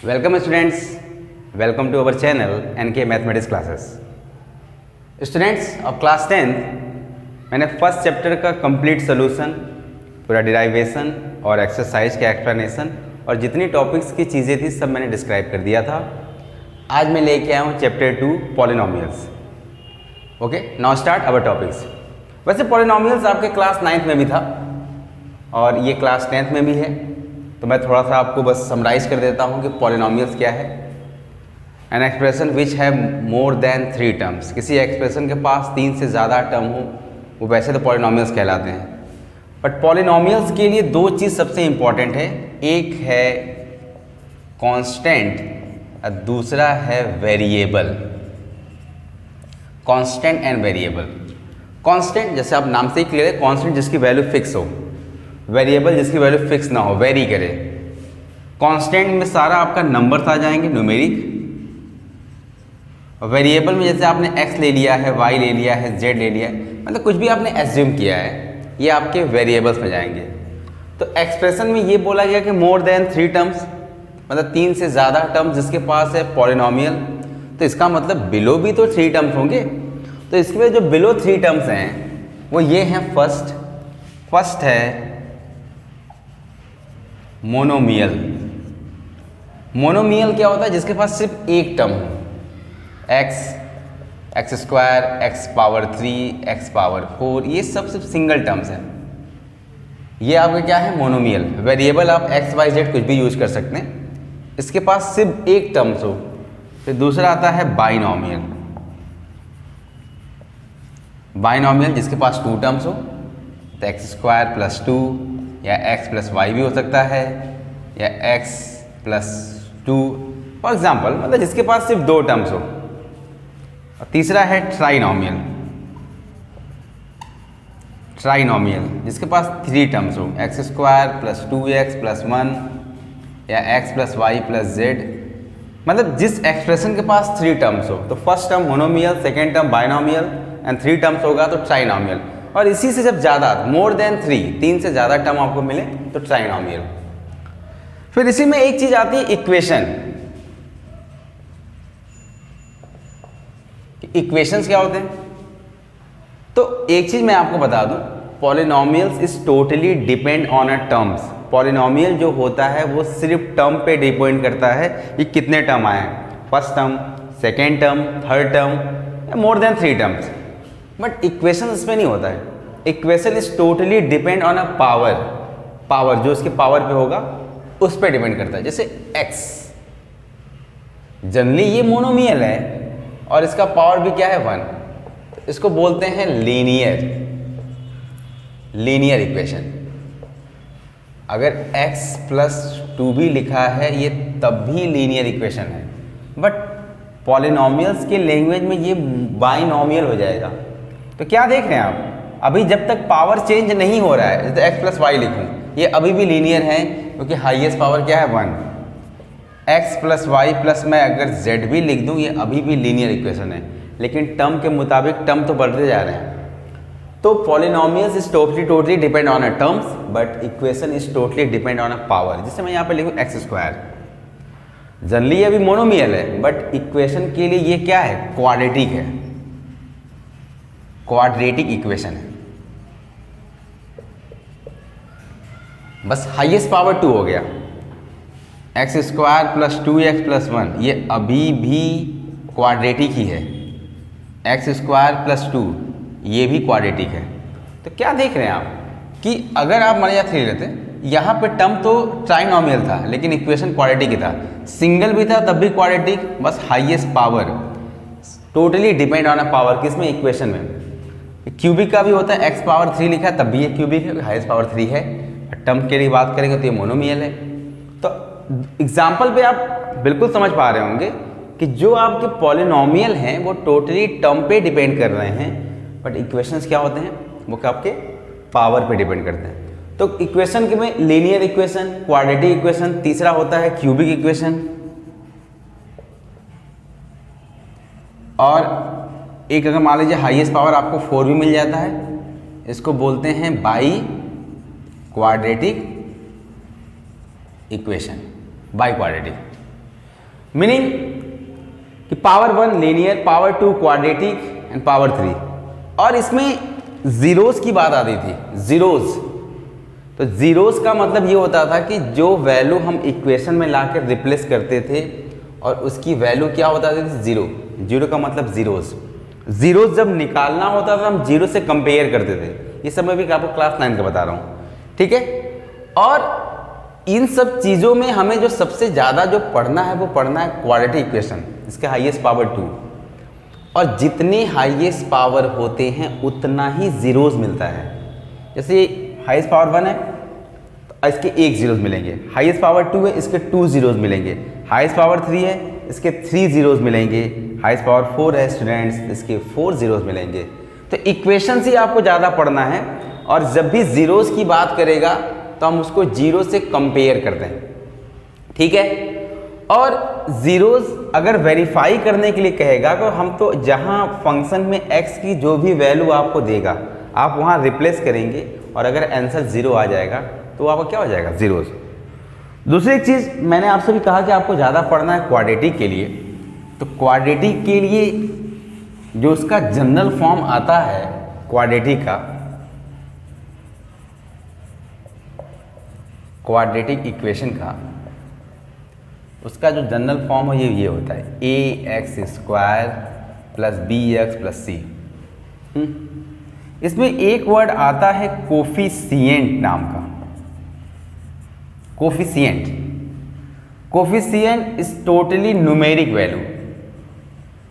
Welcome students, welcome to our channel NK Mathematics Classes. Students of class 10th मैंने first chapter का complete solution, पूरा derivation और exercise का explanation और जितनी टॉपिक्स की चीज़ें थी सब मैंने डिस्क्राइब कर दिया था। आज मैं लेके आया हूँ chapter 2 polynomials. Okay, now start our topics. वैसे पॉलिनोमियल्स आपके क्लास 9th में भी था और ये क्लास 10th में भी है, तो मैं थोड़ा सा आपको बस समराइज कर देता हूँ कि पॉलिनोमियल्स क्या है। An expression which have more than 3 terms, किसी एक्सप्रेशन के पास 3 से ज़्यादा टर्म हो वो वैसे तो पॉलिनोमियल्स कहलाते हैं। बट पॉलिनोमियल्स के लिए दो चीज़ सबसे इम्पॉर्टेंट है, एक है कांस्टेंट और दूसरा है variable. Constant and variable. Constant जैसे आप नाम से ही क्लियर है, कांस्टेंट जिसकी वैल्यू फिक्स हो, वेरिएबल जिसकी वैल्यू फिक्स ना हो, वेरी करे। कांस्टेंट में सारा आपका नंबर्स आ जाएंगे न्यूमेरिक, और वेरिएबल में जैसे आपने x ले लिया है, y ले लिया है, z ले लिया है, मतलब कुछ भी आपने एज्यूम किया है, ये आपके वेरिएबल्स में जाएंगे। तो एक्सप्रेशन में ये बोला गया कि मोर देन 3 टर्म्स, मतलब 3 से ज़्यादा टर्म्स जिसके पास है पॉलिनोमियल, तो इसका मतलब बिलो भी तो 3 टर्म्स होंगे। तो इसमें जो बिलो 3 टर्म्स हैं वो ये हैं, फर्स्ट है मोनोमियल। मोनोमियल क्या होता है? जिसके पास सिर्फ एक टर्म हो, X square, x power 3, x power 4, ये सब सिर्फ सिंगल टर्म्स हैं। ये आपका क्या है? मोनोमियल। वेरिएबल आप एक्स वाई जेड कुछ भी यूज कर सकते हैं, इसके पास सिर्फ एक टर्म्स हो। फिर दूसरा आता है बाइनोमियल। बाइनोमियल जिसके पास 2 टर्म्स हो, तो एक्स स्क्वायर प्लस 2 या x प्लस वाई भी हो सकता है, या x प्लस 2 फॉर एग्जाम्पल, मतलब जिसके पास सिर्फ 2 टर्म्स हो। और तीसरा है ट्राइनोमियल। ट्राइनोमियल जिसके पास 3 टर्म्स हो, X square plus 2x plus 1 या x plus Y plus Z, मतलब जिस एक्सप्रेशन के पास 3 टर्म्स हो। तो first term monomial, second term binomial and 3 terms होगा तो ट्राइनोमियल। और इसी से जब ज़्यादा, मोर देन 3 से ज़्यादा टर्म आपको मिले तो ट्राइनोमियल। फिर इसी में एक चीज़ आती है इक्वेशन। इक्वेशंस क्या होते हैं? तो एक चीज़ मैं आपको बता दूं, polynomials is totally depend on a terms. Polynomial जो होता है वो सिर्फ टर्म पे डिपेंड करता है, ये कितने टर्म आए, first term, second term, third term या more than 3 terms. But equation इसमें नहीं होता है। Equation is totally depend on a power जो इसके पावर पे होगा उस पर डिपेंड करता है। जैसे x, जनरली ये मोनोमियल है और इसका पावर भी क्या है? 1। इसको बोलते हैं लीनियर इक्वेशन। अगर x प्लस 2 भी लिखा है ये तब भी लीनियर इक्वेशन है। बट पॉलिनोमियल्स के लैंग्वेज में ये बाइनोमियल हो जाएगा। तो क्या देख रहे हैं आप? अभी जब तक पावर चेंज नहीं हो रहा है, जैसे x प्लस वाई लिखूँ, ये अभी भी लीनियर है क्योंकि हाईएस्ट पावर क्या है? 1। x प्लस वाई प्लस मैं अगर z भी लिख दूँ, ये अभी भी लीनियर इक्वेशन है, लेकिन टर्म के मुताबिक टर्म तो बढ़ते जा रहे हैं। तो polynomials is totally depend on a terms, but equation is totally depend on a power. जैसे मैं यहाँ पे लिखूँ एक्स स्क्वायर, जनरली ये अभी मोनोमियल है, बट इक्वेशन के लिए ये क्या है? क्वाड्रेटिक है, क्वाड्रेटिक इक्वेशन है। बस हाईएस्ट पावर 2 हो गया, x square plus 2x plus 1, ये अभी भी क्वाड्रेटिक ही है। एक्स स्क्वायर प्लस 2 ये भी क्वाड्रेटिक है। तो क्या देख रहे हैं आप कि अगर आप मान लिया 3 लेते, यहाँ पे टर्म तो ट्राइनोमियल था लेकिन इक्वेशन क्वाड्रेटिक ही था, सिंगल भी था तब भी क्वाड्रेटिक, बस highest power totally depend on a power. किसमें? इक्वेशन में। क्यूबिक का भी होता है, x पावर 3 लिखा है तब भी ये क्यूबिक है, हाईएस्ट पावर 3 है। टर्म के लिए बात करेंगे तो ये मोनोमियल है। तो एग्जाम्पल पे आप बिल्कुल समझ पा रहे होंगे कि जो आपके पॉलिनोमियल हैं वो टोटली टर्म पे डिपेंड कर रहे हैं, बट इक्वेशंस क्या होते हैं? वो क्या आपके पावर पे डिपेंड करते हैं। तो इक्वेशन के में लीनियर इक्वेशन, क्वाड्रेटिक इक्वेशन, तीसरा होता है क्यूबिक इक्वेशन, और एक अगर मान लीजिए हाईएस्ट पावर आपको 4 भी मिल जाता है, इसको बोलते हैं biquadratic equation, biquadratic. Meaning कि power 1 linear, power 2 quadratic and power 3। और इसमें जीरोस की बात आती थी, जीरोस। तो जीरोस का मतलब ये होता था कि जो वैल्यू हम इक्वेशन में ला कर रिप्लेस करते थे और उसकी वैल्यू क्या होता थी, जीरो। जीरो का मतलब जीरोस। जीरोस जब निकालना होता था हम जीरो से कंपेयर करते थे। ये सब मैं भी आपको क्लास 9 का बता रहा हूँ, ठीक है। और इन सब चीज़ों में हमें जो सबसे ज़्यादा जो पढ़ना है वो पढ़ना है क्वाड्रेटिक इक्वेशन, इसके हाईएस्ट पावर 2। और जितने हाईएस्ट पावर होते हैं उतना ही जीरोस मिलता है। जैसे हाईएस्ट पावर 1 है तो इसके 1 जीरोस मिलेंगे, हाईएस्ट पावर 2 है इसके 2 जीरोस मिलेंगे, हाईएस्ट पावर 3 है इसके 3 जीरोस मिलेंगे, हाईएस्ट पावर 4 है स्टूडेंट्स इसके 4 जीरोस मिलेंगे। तो इक्वेशन से आपको ज़्यादा पढ़ना है। और जब भी जीरोस की बात करेगा तो हम उसको जीरो से कंपेयर करते हैं, ठीक है। और जीरोस अगर वेरीफाई करने के लिए कहेगा तो हम तो जहाँ फंक्शन में x की जो भी वैल्यू आपको देगा आप वहाँ रिप्लेस करेंगे और अगर आंसर जीरो आ जाएगा तो आपका क्या हो जाएगा, जीरोस। दूसरी एक चीज़ मैंने आपसे भी कहा कि आपको ज़्यादा पढ़ना है क्वाड्रेटिक के लिए। तो क्वाड्रेटिक के लिए जो उसका जनरल फॉर्म आता है क्वाड्रेटिक का, क्वाड्रेटिक इक्वेशन का, उसका जो जनरल फॉर्म है ये होता है ax² plus bx plus c। इसमें एक वर्ड आता है कोफिशिएंट नाम का। Coefficient, coefficient is totally numeric value,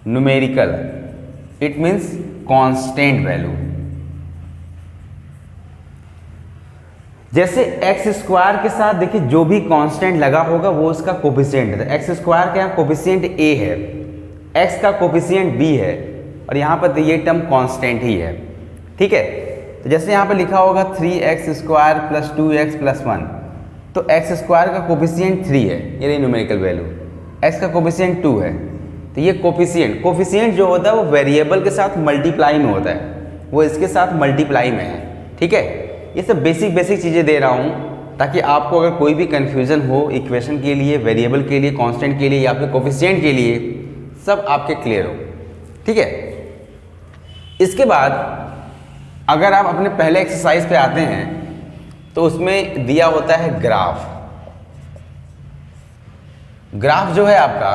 numerical, it means constant value. जैसे x² के साथ देखिए जो भी कांस्टेंट लगा होगा वो उसका कोफिशिएंट है। x² का यहाँ कोफिशिएंट a है, x का कोफिशिएंट b है और यहाँ पर ये टर्म कांस्टेंट ही है, ठीक है। तो जैसे यहाँ पर लिखा होगा 3x² प्लस 2x प्लस 1, तो x² का कोफिशिएंट 3 है, ये रही न्यूमेरिकल वैल्यू, x का कोफिशिएंट 2 है। तो ये कोफिशिएंट जो होता है वो वेरिएबल के साथ मल्टीप्लाई में होता है, वो इसके साथ मल्टीप्लाई में है, ठीक है। ये सब बेसिक चीज़ें दे रहा हूँ ताकि आपको अगर कोई भी कन्फ्यूज़न हो इक्वेशन के लिए, वेरिएबल के लिए, कांस्टेंट के लिए या फिर कोफिशिएंट के लिए, सब आपके क्लियर हो, ठीक है। इसके बाद अगर आप अपने पहले एक्सरसाइज पे आते हैं तो उसमें दिया होता है ग्राफ। ग्राफ जो है आपका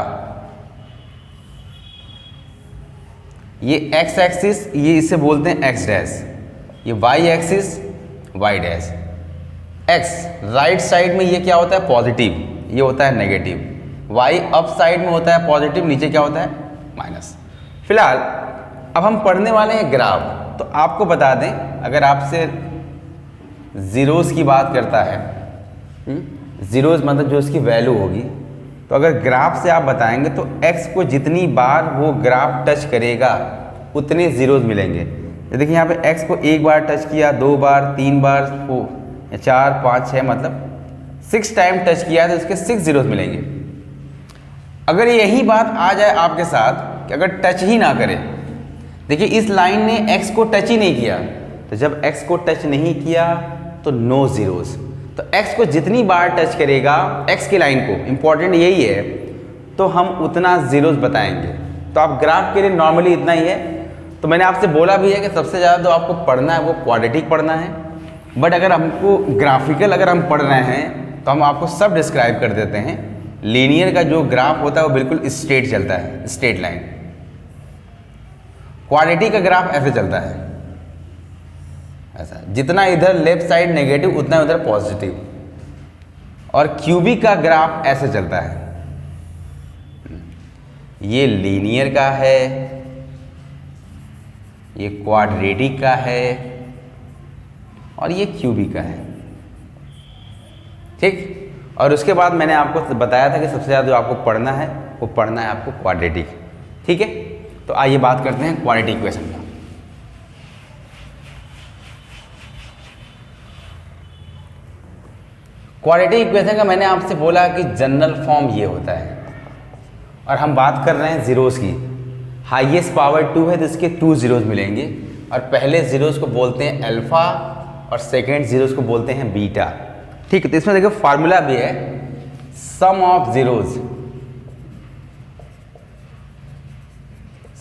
ये x एक्सिस, ये इसे बोलते हैं x डैश, ये y axis y dash. x right side में ये क्या होता है, पॉजिटिव, ये होता है नेगेटिव। y अप साइड में होता है पॉजिटिव, नीचे क्या होता है, माइनस। फिलहाल अब हम पढ़ने वाले हैं ग्राफ। तो आपको बता दें अगर आपसे जीरोस की बात करता है, जीरोस मतलब जो उसकी वैल्यू होगी, तो अगर ग्राफ से आप बताएंगे तो x को जितनी बार वो ग्राफ टच करेगा उतने जीरोस मिलेंगे। तो देखिए यहाँ पे x को एक बार टच किया, 2 बार, 3 बार, 4, 5, 6, मतलब 6 टाइम टच किया है तो उसके 6 जीरोस मिलेंगे। अगर यही बात आ जाए आपके साथ कि अगर टच ही ना करे, देखिए इस लाइन ने x को टच ही नहीं किया, तो जब x को टच नहीं किया तो नो जीरोस। तो x को जितनी बार टच करेगा, x की लाइन को, इंपॉर्टेंट यही है, तो हम उतना जीरोस बताएंगे। तो आप ग्राफ के लिए नॉर्मली इतना ही है। तो मैंने आपसे बोला भी है कि सबसे ज़्यादा जो आपको पढ़ना है वो क्वाड्रेटिक पढ़ना है, बट अगर हमको ग्राफिकल अगर हम पढ़ रहे हैं तो हम आपको सब डिस्क्राइब कर देते हैं। लीनियर का जो ग्राफ होता है वो बिल्कुल स्ट्रेट चलता है, स्ट्रेट लाइन। क्वाड्रेटिक का ग्राफ ऐसे चलता है, ऐसा, जितना इधर लेफ्ट साइड नेगेटिव उतना उधर पॉजिटिव। और क्यूबिक का ग्राफ ऐसे चलता है, ये लीनियर का है, ये क्वाड्रेटिक का है और ये क्यूबिक का है, ठीक। और उसके बाद मैंने आपको बताया था कि सबसे ज़्यादा जो आपको पढ़ना है वो पढ़ना है आपको क्वाड्रेटिक, ठीक है। तो आइए बात करते हैं क्वाड्रेटिक इक्वेशन का। क्वाड्रेटिक इक्वेशन का मैंने आपसे बोला कि जनरल फॉर्म ये होता है, और हम बात कर रहे हैं जीरोस की। हाईएस्ट पावर 2 है तो इसके 2 जीरोस मिलेंगे, और पहले जीरोस को बोलते हैं अल्फा और सेकेंड जीरोस को बोलते हैं बीटा, ठीक है। तो इसमें देखिए फार्मूला भी है, sum of zeros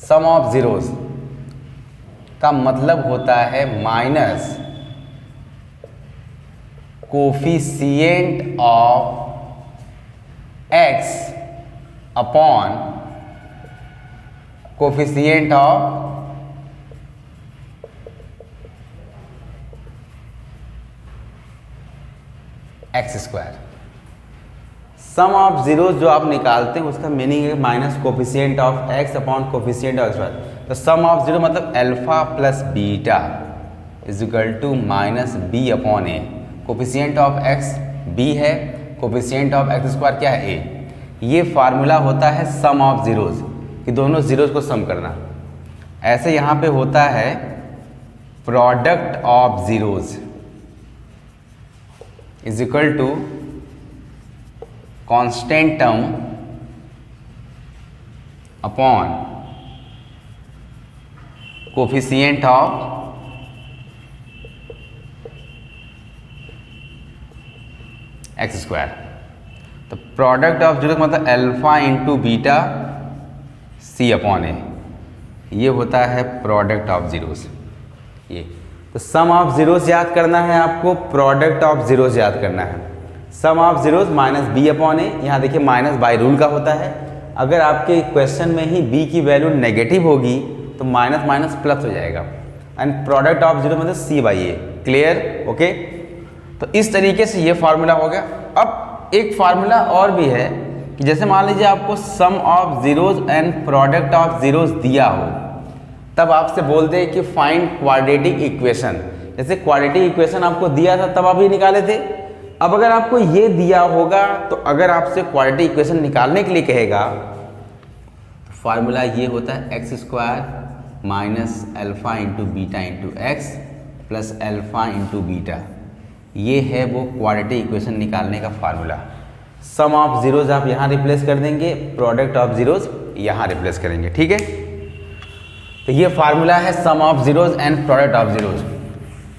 sum of zeros का मतलब होता है minus coefficient of x upon coefficient of x square. Sum of zeros जो आप निकालते हैं उसका मीनिंग है minus coefficient of x upon coefficient of x. तो सम ऑफ जीरो मतलब alpha plus beta is equal to minus b upon a. Coefficient of x b है, coefficient of x square क्या है ए। ये फार्मूला होता है sum of zeros कि दोनों जीरोस को सम करना। ऐसे यहाँ पे होता है product of zeros is equal to constant term upon coefficient of x square. तो प्रोडक्ट ऑफ जीरो मतलब alpha into beta C upon A, ये होता है प्रोडक्ट ऑफ जीरोस। ये तो सम ऑफ जीरोस याद करना है आपको, प्रोडक्ट ऑफ जीरोस याद करना है। Sum of zeros minus b upon a, यहाँ देखिए माइनस बाई रूल का होता है। अगर आपके क्वेश्चन में ही बी की वैल्यू नेगेटिव होगी तो माइनस माइनस प्लस हो जाएगा। एंड प्रोडक्ट ऑफ जीरो मतलब सी बाई ए। क्लियर? ओके। तो इस तरीके से ये फार्मूला हो गया। अब एक फार्मूला और भी है कि जैसे मान लीजिए आपको sum of zeros and product of zeros दिया हो, तब आपसे बोलते हैं कि फाइंड क्वाड्रेटिक इक्वेशन। जैसे क्वाड्रेटिक इक्वेशन आपको दिया था तब आप ये निकाले थे। अब अगर आपको ये दिया होगा तो अगर आपसे क्वाड्रेटिक इक्वेशन निकालने के लिए कहेगा तो फार्मूला ये होता है x square minus alpha into beta into x plus alpha into beta. ये है वो क्वाड्रेटिक इक्वेशन निकालने का फार्मूला। सम ऑफ जीरोस आप यहाँ रिप्लेस कर देंगे, प्रोडक्ट ऑफ जीरोस यहाँ रिप्लेस करेंगे। ठीक है, तो ये फार्मूला है sum of zeros and product of zeros.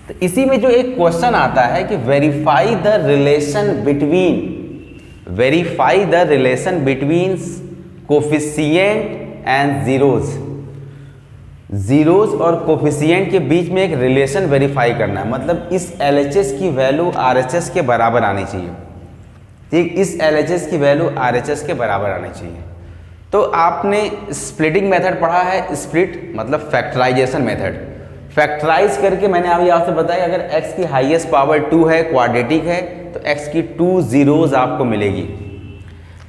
तो इसी में जो एक क्वेश्चन आता है कि verify the relation between coefficient and zeros. Zeros और कोफिशिएंट के बीच में एक रिलेशन वेरीफाई करना है, मतलब इस LHS की वैल्यू RHS के बराबर आनी चाहिए। ठीक, इस LHS की वैल्यू RHS के बराबर आनी चाहिए। तो आपने स्प्लिटिंग मेथड पढ़ा है, स्प्लिट मतलब फैक्टराइजेशन मेथड। फैक्टराइज करके मैंने अभी आपसे बताया अगर x की हाईएस्ट पावर 2 है, क्वाड्रेटिक है, तो x की 2 जीरोस आपको मिलेगी।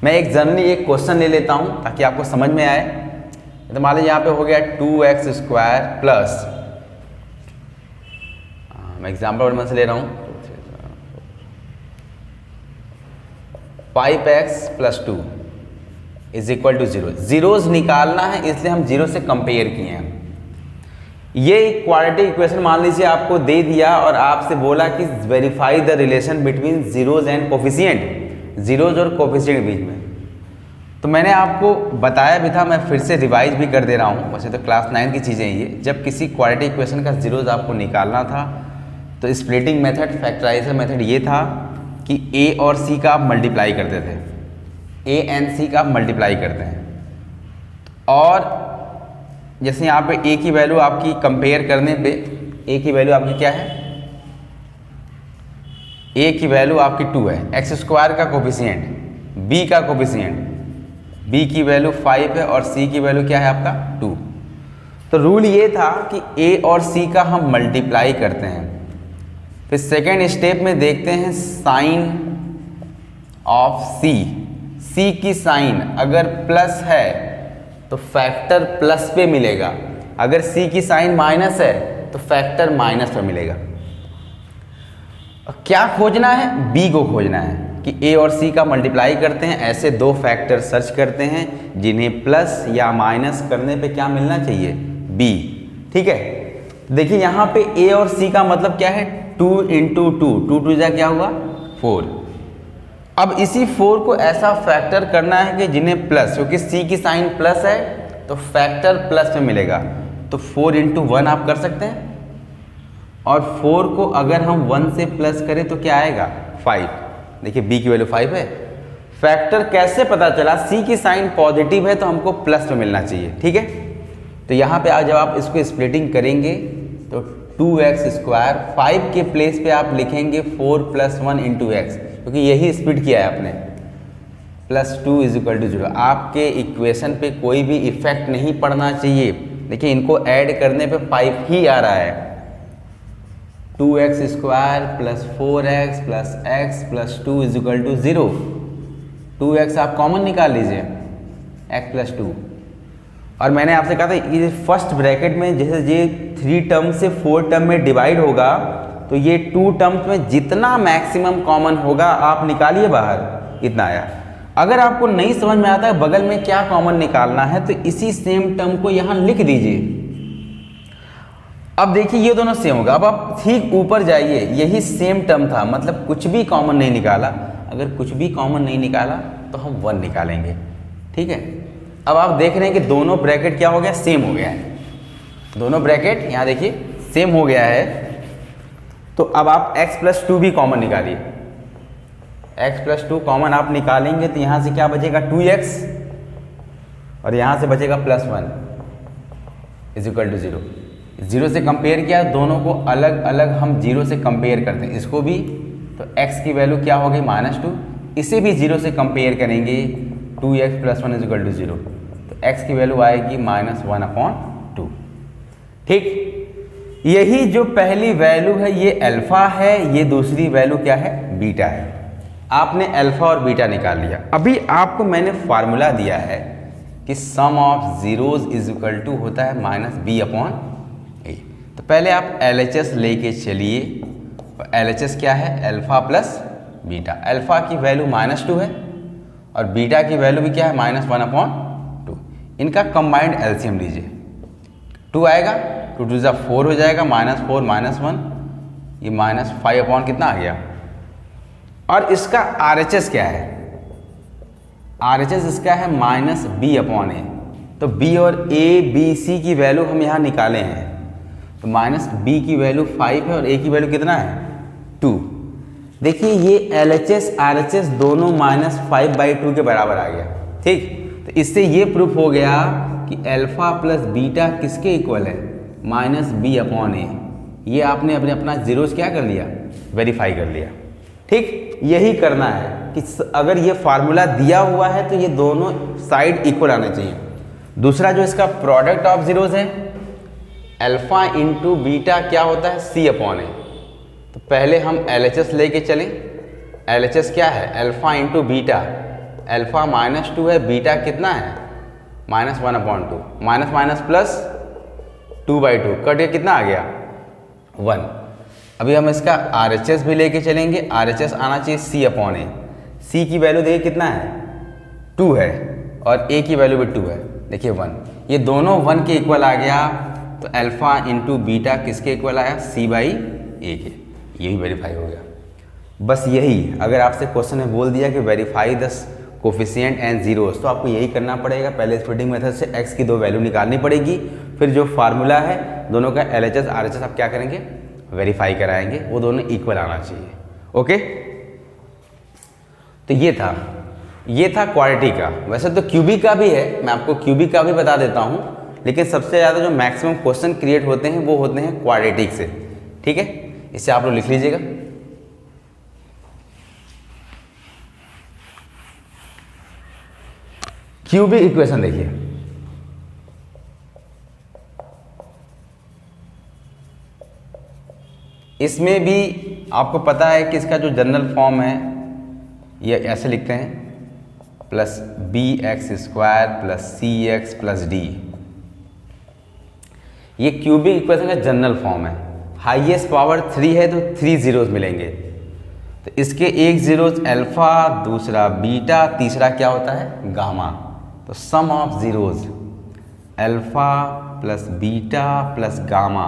मैं एक जनरली एक क्वेश्चन ले लेता हूं ताकि आपको समझ में आए। तो मान लीजिए यहाँ पे हो गया 2x स्क्वायर प्लस, मैं एग्जाम्पल में से ले रहा हूँ 5x plus 2 is equal to 0। जीरोस निकालना है इसलिए हम जीरो से कंपेयर किए हैं। ये क्वाड्रेटिक इक्वेशन मान लीजिए आपको दे दिया और आपसे बोला कि verify the relation between zeros and coefficient, zeros और कोफिशिएंट के बीच में। तो मैंने आपको बताया भी था, मैं फिर से रिवाइज भी कर दे रहा हूँ, वैसे तो क्लास 9 की चीज़ें ये। जब किसी क्वाड्रेटिक इक्वेशन का जीरोस आपको निकालना था तो स्प्लिटिंग मेथड, फैक्टराइजेशन मेथड ये था कि a और c का आप मल्टीप्लाई करते थे, a एंड c का आप मल्टीप्लाई करते हैं। और जैसे यहाँ पे a की वैल्यू आपकी कंपेयर करने पे a की वैल्यू आपकी क्या है, a की वैल्यू आपकी 2 है, एक्स स्क्वायर का कोफिशिएंट, b का कोफिशिएंट, b की वैल्यू 5 है और c की वैल्यू क्या है आपका 2। तो रूल ये था कि a और c का हम मल्टीप्लाई करते हैं। फिर सेकेंड स्टेप में देखते हैं साइन ऑफ c की साइन अगर प्लस है तो फैक्टर प्लस पे मिलेगा, अगर c की साइन माइनस है तो फैक्टर माइनस पे मिलेगा। क्या खोजना है, b को खोजना है कि a और c का मल्टीप्लाई करते हैं, ऐसे दो फैक्टर सर्च करते हैं जिन्हें प्लस या माइनस करने पे क्या मिलना चाहिए, b। ठीक है, देखिए यहाँ पे a और c का मतलब क्या है, 2 इंटू 2 जा क्या हुआ 4। अब इसी 4 को ऐसा फैक्टर करना है कि जिन्हें प्लस, क्योंकि c की साइन प्लस है तो फैक्टर प्लस में मिलेगा। तो 4 इंटू 1 आप कर सकते हैं, और 4 को अगर हम 1 से प्लस करें तो क्या आएगा 5। देखिए b की वैल्यू 5 है। फैक्टर कैसे पता चला, c की साइन पॉजिटिव है तो हमको प्लस में मिलना चाहिए। ठीक है, तो यहाँ पे जब आप इसको स्प्लिटिंग करेंगे तो 2x², 5 के प्लेस पे आप लिखेंगे 4 + 1 × x, क्योंकि यही स्प्लिट किया है आपने, +2 = 0। आपके इक्वेशन पे कोई भी इफेक्ट नहीं पड़ना चाहिए। देखिए इनको ऐड करने पे 5 ही आ रहा है। 2x² + 4x + x + 2 = 0। 2x आप कॉमन निकाल लीजिए, x + 2। और मैंने आपसे कहा था ये फर्स्ट ब्रैकेट में जैसे ये 3 टर्म से 4 टर्म में डिवाइड होगा, तो ये 2 टर्म्स में जितना मैक्सिमम कॉमन होगा आप निकालिए बाहर, इतना आया। अगर आपको नहीं समझ में आता है बगल में क्या कॉमन निकालना है, तो इसी सेम टर्म को यहाँ लिख दीजिए। अब देखिए ये दोनों सेम होगा। अब आप ठीक ऊपर जाइए, यही सेम टर्म था, मतलब कुछ भी कॉमन नहीं निकाला। अगर कुछ भी कॉमन नहीं निकाला तो हम 1 निकालेंगे, ठीक है। अब आप देख रहे हैं कि दोनों ब्रैकेट क्या हो गया, सेम हो गया है। दोनों ब्रैकेट यहाँ देखिए सेम हो गया है। तो अब आप x + 2 भी कॉमन निकालिए। x + 2 कॉमन आप निकालेंगे तो यहाँ से क्या बचेगा, 2x, और यहाँ से बचेगा +1 = 0। 0 से कंपेयर किया, दोनों को अलग अलग हम 0 से कंपेयर करते हैं। इसको भी तो x की वैल्यू क्या हो गई, -2। इसे भी 0 से कंपेयर करेंगे, 2x + 1 = 0। तो x की वैल्यू आएगी -1/2। ठीक, यही जो पहली वैल्यू है ये अल्फा है, ये दूसरी वैल्यू क्या है, बीटा है। आपने अल्फा और बीटा निकाल लिया। अभी आपको मैंने फार्मूला दिया है कि सम ऑफ जीरोज = होता है -b/a। तो पहले आप LHS लेके चलिए। LHS क्या है, अल्फा + बीटा। अल्फा की वैल्यू -2 है और बीटा की वैल्यू भी क्या है, -1/2। इनका कंबाइंड एलसीएम लीजिए, 2 आएगा, 2 × 2 = 4 हो जाएगा, -4 -1, ये -5 कितना आ गया। और इसका RHS क्या है, RHS इसका है -b/a। तो b और a b c की वैल्यू हम यहाँ निकाले हैं। तो -b की वैल्यू 5 है और a की वैल्यू कितना है, 2। देखिए ये LHS RHS दोनों -5/2 के बराबर आ गया। ठीक, तो इससे ये प्रूफ हो गया कि अल्फा + बीटा किसके इक्वल है, -b/a। ये आपने अपना जीरोस क्या कर लिया, वेरीफाई कर लिया। ठीक, यही करना है कि अगर ये फार्मूला दिया हुआ है तो ये दोनों साइड इक्वल आने चाहिए। दूसरा जो इसका प्रोडक्ट ऑफ जीरोस है, अल्फा × बीटा क्या होता है, c/a। तो पहले हम LHS लेके चलें। LHS क्या है, अल्फा × बीटा। अल्फा -2 है, बीटा कितना है, -1/2। माइनस माइनस प्लस 2/2 कट के कितना आ गया, 1। अभी हम इसका RHS भी लेके चलेंगे। RHS आना चाहिए c/a। c की वैल्यू देखिए कितना है, 2 है, और a की वैल्यू भी 2 है, देखिए 1। ये दोनों 1 के इक्वल आ गया। तो अल्फा × बीटा किसके इक्वल आया, c/a के। ये भी वेरीफाई हो गया। बस यही, अगर आपसे क्वेश्चन में बोल दिया कि verify the coefficient and zeros, तो आपको यही करना पड़ेगा। पहले स्प्लिटिंग मेथड से x की 2 वैल्यू निकालनी पड़ेगी, फिर जो फार्मूला है दोनों का LHS RHS आप क्या करेंगे, वेरीफाई कराएंगे, वो दोनों इक्वल आना चाहिए। ओके, तो ये था क्वाड्रेटिक का। वैसे तो क्यूबिक का भी है, मैं आपको क्यूबिक का भी बता देता हूँ, लेकिन सबसे ज़्यादा जो मैक्सिमम क्वेश्चन क्रिएट होते हैं वो होते हैं क्वाड्रेटिक से। ठीक है, इसे आप लोग लिख लीजिएगा। क्यूबिक इक्वेशन देखिए, इसमें भी आपको पता है कि इसका जो जनरल फॉर्म है ये ऐसे लिखते हैं, +bx² + cx + d। ये क्यूबिक इक्वेशन का जनरल फॉर्म है। हाईएस्ट पावर 3 है तो 3 जीरोस मिलेंगे। तो इसके एक जीरोस अल्फा, दूसरा बीटा, तीसरा क्या होता है, गामा। तो sum of zeros alpha + beta + gamma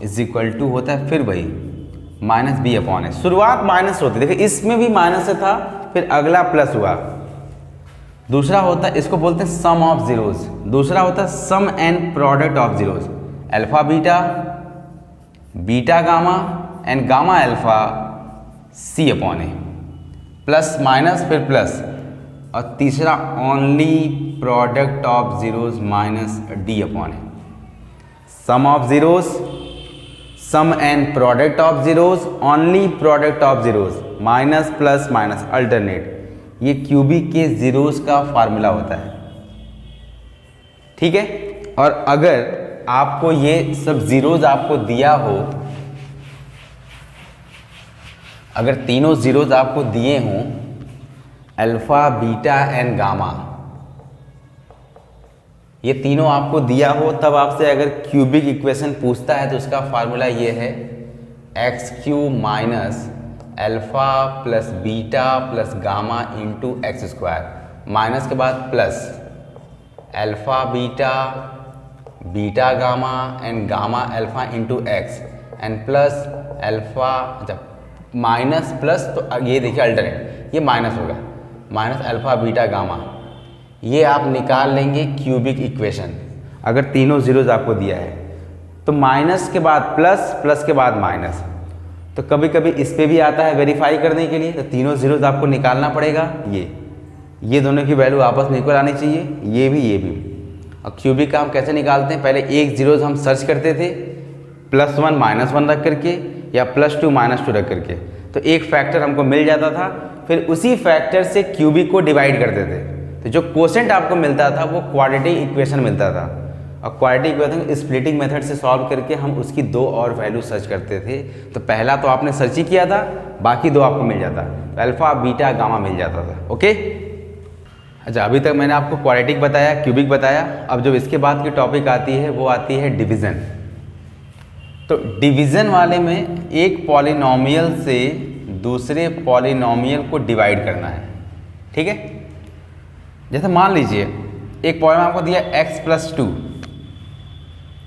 = होता है फिर वही -b/a। शुरुआत माइनस होती है, देखिए इसमें भी माइनस से था, फिर अगला प्लस हुआ। दूसरा होता है, इसको बोलते हैं सम ऑफ जीरोस। दूसरा होता है sum and product of zeros, alpha beta, beta gamma and gamma alpha c/a। Plus minus फिर प्लस, और तीसरा only product of zeros -d/a। Sum of zeros, sum and product of zeros, only product of zeros, minus plus minus alternate, ये cubic के zeros का formula होता है। ठीक है, और अगर आपको ये सब जीरोस आपको दिया हो, अगर तीनों जीरोस आपको दिए हों, अल्फा बीटा एंड गामा, ये तीनों आपको दिया हो, तब आपसे अगर क्यूबिक इक्वेशन पूछता है तो उसका फार्मूला ये है x cube minus alpha plus beta plus gamma into x square, minus के बाद plus alpha beta beta gamma and gamma alpha into x and plus alpha, जब माइनस प्लस तो ये देखिए अल्टरनेट, ये माइनस होगा, माइनस अल्फा बीटा गामा, ये आप निकाल लेंगे क्यूबिक इक्वेशन। अगर तीनों जीरोज आपको दिया है तो माइनस के बाद प्लस, प्लस के बाद माइनस, तो कभी कभी इस पे भी आता है वेरीफाई करने के लिए, तो तीनों जीरोज आपको निकालना पड़ेगा। ये दोनों की वैल्यू आपस में इक्वल आनी चाहिए, ये भी। और क्यूबिक का हम कैसे निकालते हैं, पहले एक जीरोज हम सर्च करते थे +1 -1 रख करके या +2 -2 रख करके, तो एक फैक्टर हमको मिल जाता था, फिर उसी फैक्टर से क्यूबिक को डिवाइड करते थे, तो जो कोसेंट आपको मिलता था वो क्वाड्रेटिक इक्वेशन मिलता था। और क्वाड्रेटिक इक्वेशन स्प्लिटिंग मेथड से सॉल्व करके हम उसकी दो और वैल्यू सर्च करते थे। तो पहला तो आपने सर्च ही किया था, बाकी दो आपको मिल जाता, तो अल्फा बीटा गामा मिल जाता था। ओके, अच्छा, अभी तक मैंने आपको क्वाड्रेटिक बताया, क्यूबिक बताया। अब जो इसके बाद की टॉपिक आती है वो आती है डिवीज़न। तो डिवीज़न वाले में एक पॉलिनोमियल से दूसरे पॉलिनोमियल को डिवाइड करना है। ठीक है, जैसे मान लीजिए एक पॉलिनोमियल आपको दिया x+2,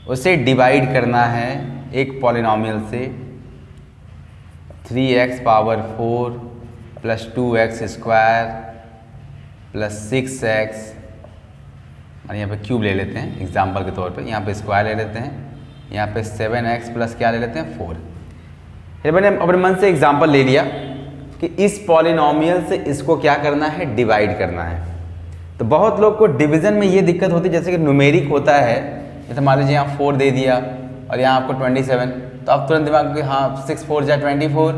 उसे डिवाइड करना है एक पॉलिनोमियल से 3x पावर 4 + 2x² + 6x, और यहाँ पे क्यूब ले लेते हैं एग्जाम्पल के तौर पे, यहाँ पे स्क्वायर ले लेते हैं, यहाँ पे 7x प्लस क्या ले लेते हैं 4। फिर मैंने अपने मन से एग्जाम्पल ले लिया कि इस पॉलिनोमियल से इसको क्या करना है, डिवाइड करना है। तो बहुत लोग को डिवीज़न में ये दिक्कत होती है, जैसे कि न्यूमेरिक होता है, जैसे मान लीजिए यहाँ 4 दे दिया और यहाँ आपको 27, तो आप तुरंत दिमाग में हाँ 6 4 जा 24,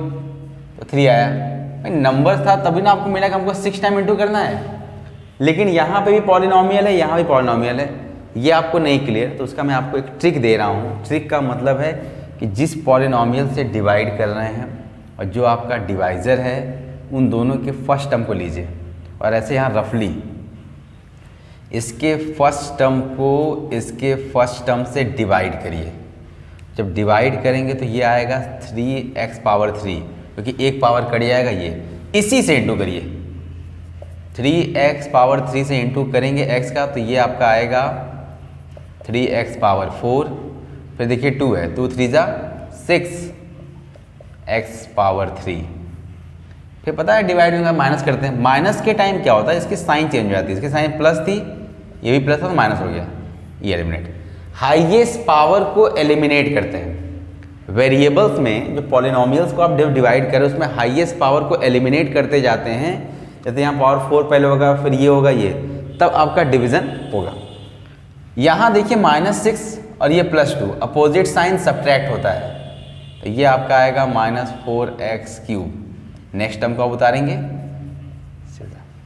तो 3 आया। भाई नंबर था तभी ना आपको मिला कि हमको 6 टाइम इंटू करना है, लेकिन यहाँ पे भी पॉलिनोमियल है, यहाँ भी पॉलिनोमियल है, ये आपको नहीं क्लियर, तो उसका मैं आपको एक ट्रिक दे रहा हूँ। ट्रिक का मतलब है कि जिस पॉलिनोमियल से डिवाइड कर रहे हैं और जो आपका डिवाइज़र है, उन दोनों के फर्स्ट टर्म को लीजिए और ऐसे यहाँ रफली इसके फर्स्ट टर्म को इसके फर्स्ट टर्म से डिवाइड करिए। जब डिवाइड करेंगे तो ये आएगा 3x पावर 3, क्योंकि एक पावर कट जाएगा, ये इसी से इंटू करिए, 3x पावर 3 से इंटू करेंगे x का, तो ये आपका आएगा 3x पावर 4, फिर देखिए 2 है, 2 3 जा 6x पावर 3। फिर पता है डिवाइड में माइनस करते हैं, माइनस के टाइम क्या होता है, इसकी साइन चेंज हो जाती है, इसकी साइन प्लस थी, ये भी प्लस था तो माइनस हो गया, ये एलिमिनेट। हाईएस्ट पावर को एलिमिनेट करते हैं। वेरिएबल्स में जो पॉलिनोमियल्स को आप डिवाइड करें उसमें हाईएस्ट पावर को एलिमिनेट करते जाते हैं। जैसे यहाँ पावर 4 पहले होगा, फिर ये होगा, ये तब आपका डिवीज़न होगा। यहाँ देखिए -6 और ये +2, अपोजिट साइन सब्ट्रैक्ट होता है, तो ये आपका आएगा -4x³। नेक्स्ट टर्म को आप उतारेंगे,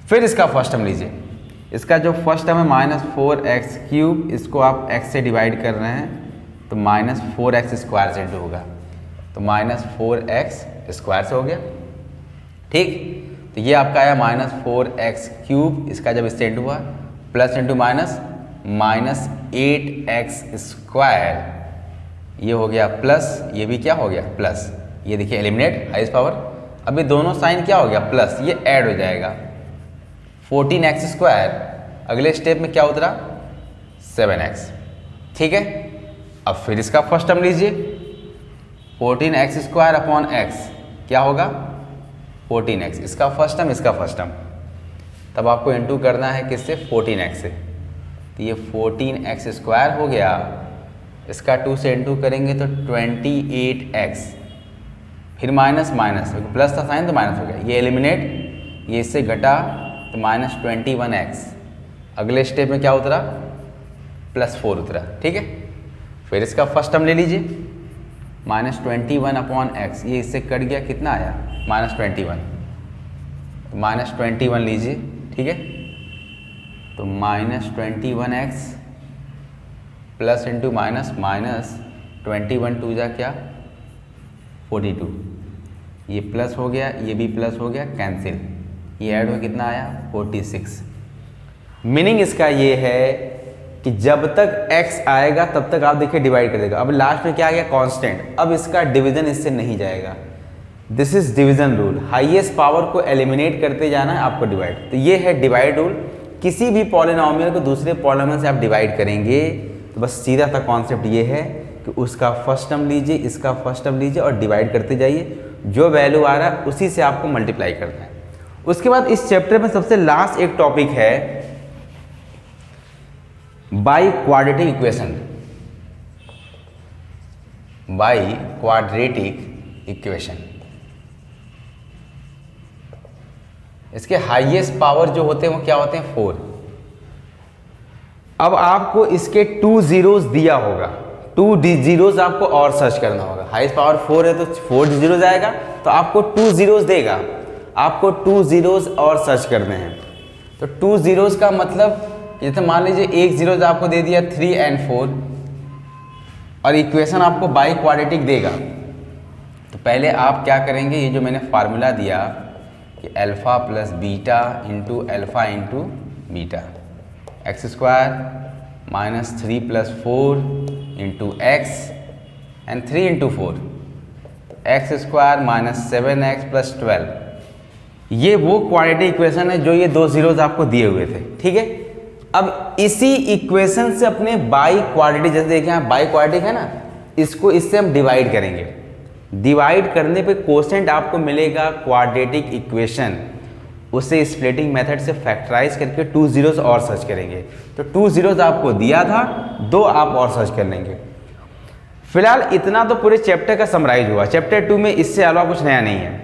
फिर इसका फर्स्ट टर्म लीजिए, इसका जो फर्स्ट टर्म है -4x³, इसको आप x से डिवाइड कर रहे हैं तो -4x² से इंटू होगा, तो -4x² से हो गया। ठीक, तो ये आपका आया -4x³, इसका जब इससे इंटू हुआ, प्लस इंटू माइनस, -8x², ये हो गया प्लस, ये भी क्या हो गया प्लस, ये देखिए एलिमिनेट हाईएस्ट पावर। अभी दोनों साइन क्या हो गया प्लस, ये ऐड हो जाएगा 14x², अगले स्टेप में क्या उतरा 7x। ठीक है, अब फिर इसका फर्स्ट टर्म लीजिए, 14x² अपॉन x क्या होगा 14x, इसका फर्स्ट टर्म, इसका फर्स्ट टर्म, तब आपको इंटू करना है किससे 14x से, तो ये 14x² हो गया, इसका 2 से इंटू करेंगे तो 28x, फिर माइनस माइनस, प्लस था साइन तो माइनस हो गया, ये एलिमिनेट, ये इससे घटा तो -21x, अगले स्टेप में क्या उतरा +4 उतरा। ठीक है, फिर इसका फर्स्ट टर्म ले लीजिए, -21/x, ये इससे कट गया, कितना आया -21, -21 लीजिए, ठीक है। तो -21x plus into minus, -21 to जा क्या 42, ये प्लस हो गया, ये भी प्लस हो गया, कैंसिल, ये ऐड हो कितना आया 46। मीनिंग इसका ये है कि जब तक x आएगा तब तक आप देखिए डिवाइड कर देगा। अब लास्ट में क्या आ गया कांस्टेंट, अब इसका डिवीजन इससे नहीं जाएगा। This is division rule, highest power को एलिमिनेट करते जाना है आपको डिवाइड। तो ये है डिवाइड रूल, किसी भी पॉलिनोमियल को दूसरे पॉलिनोमियल से आप डिवाइड करेंगे तो बस सीधा सा कॉन्सेप्ट ये है कि उसका फर्स्ट टर्म लीजिए, इसका फर्स्ट टर्म लीजिए और डिवाइड करते जाइए, जो वैल्यू आ रहा है उसी से आपको मल्टीप्लाई करना है। उसके बाद इस चैप्टर में सबसे लास्ट एक टॉपिक है by quadratic equation, biquadratic equation. इसके हाईएस्ट पावर जो होते हैं वो क्या होते हैं 4। अब आपको इसके 2 zeros दिया होगा, 2 zeros आपको और सर्च करना होगा। हाईएस्ट पावर 4 है तो 4 zeros आएगा, तो आपको 2 zeros देगा, आपको 2 zeros और सर्च करने हैं। तो 2 zeros का मतलब जैसे मान लीजिए 1 zeros आपको दे दिया 3 और 4 और इक्वेशन आपको बाई क्वाड्रेटिक देगा। तो पहले आप क्या करेंगे, ये जो मैंने फार्मूला दिया कि alpha plus beta into alpha into beta, x² -3 + 4 into x and 3 into 4, x² -7x + 12, ये वो क्वाड्रेटिक इक्वेशन है जो ये 2 zeros आपको दिए हुए थे, ठीक है। अब इसी इक्वेशन से अपने बाई क्वाड्रेटिक, जैसे देखें यहाँ बाई क्वाड्रेटिक है ना, इसको इससे हम डिवाइड करेंगे। डिवाइड करने पे कोसेंट आपको मिलेगा क्वाड्रेटिक इक्वेशन, उसे स्प्लिटिंग मेथड से फैक्टराइज करके 2 zeros और सर्च करेंगे। तो 2 zeros आपको दिया था, 2 आप और सर्च कर लेंगे। फिलहाल इतना तो पूरे चैप्टर का समराइज हुआ। चैप्टर 2 में इससे अलावा कुछ नया नहीं है।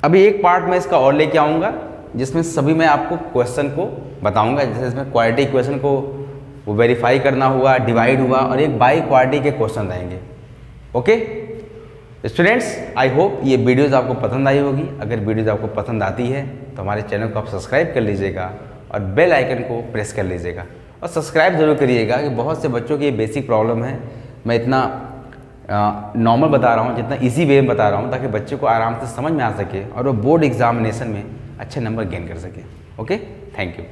अभी एक पार्ट में इसका और लेके आऊँगा जिसमें सभी मैं आपको क्वेश्चन को बताऊँगा, जैसे इसमें क्वाड्रेटिक इक्वेशन को वो वेरीफाई करना हुआ, डिवाइड हुआ, और एक बाई क्वाड्रेटिक के क्वेश्चन रहेंगे। ओके स्टूडेंट्स, आई होप ये वीडियोज़ आपको पसंद आई होगी। अगर वीडियोज़ आपको पसंद आती है तो हमारे चैनल को आप सब्सक्राइब कर लीजिएगा और बेल आइकन को प्रेस कर लीजिएगा, और सब्सक्राइब जरूर करिएगा कि बहुत से बच्चों की ये बेसिक प्रॉब्लम है। मैं इतना नॉर्मल बता रहा हूँ, जितना इजी वे में बता रहा हूँ, ताकि बच्चे को आराम से समझ में आ सके और वो बोर्ड एग्जामिनेशन में अच्छे नंबर गेन कर सके। Okay, thank you.